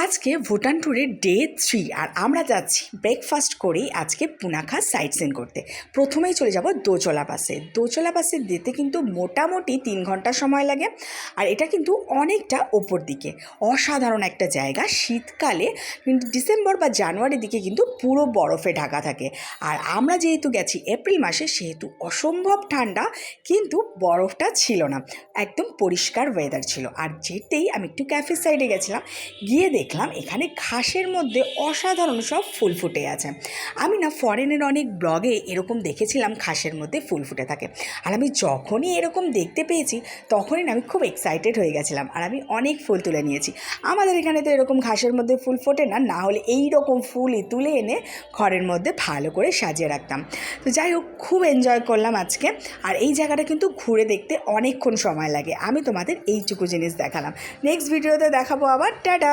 আজকে ভুটান ট্যুরের ডে 3 আর আমরা যাচ্ছি ব্রেকফাস্ট করেই আজকে পুনাখা সাইট সিন করতে। প্রথমেই চলে যাব দোচলা বাসে। দোচলা বাসে যেতে কিন্তু মোটামুটি 3 ঘন্টা সময় লাগে, আর এটা কিন্তু অনেকটা ওপর দিকে। অসাধারণ একটা জায়গা। শীতকালে কিন্তু ডিসেম্বর বা জানুয়ারির দিকে কিন্তু পুরো বরফে ঢাকা থাকে, আর আমরা যেহেতু গেছি এপ্রিল মাসে সেহেতু অসম্ভব ঠান্ডা, কিন্তু বরফটা ছিল না, একদম পরিষ্কার ওয়েদার ছিল। আর যেতেই আমি একটু ক্যাফে সাইডে গেছিলাম, গিয়ে দেখলাম এখানে ঘাসের মধ্যে অসাধারণ সব ফুল ফুটে আছে। আমি না ফরেনের অনেক ব্লগে এরকম দেখেছিলাম ঘাসের মধ্যে ফুল ফুটে থাকে, আর আমি যখনই এরকম দেখতে পেয়েছি তখনই না আমি খুব এক্সাইটেড হয়ে গেছিলাম, আর আমি অনেক ফুল তুলে নিয়েছি। আমাদের এখানে তো এরকম ঘাসের মধ্যে ফুল ফোটে না, না হলে এই রকম ফুলই তুলে এনে ঘরের মধ্যে ভালো করে সাজিয়ে রাখতাম। তো যাই হোক, খুব এনজয় করলাম আজকে। আর এই জায়গাটা কিন্তু ঘুরে দেখতে অনেকক্ষণ সময় লাগে, আমি তোমাদের এইটুকু জিনিস দেখালাম। নেক্সট ভিডিওতে দেখাবো আবার। টাটা।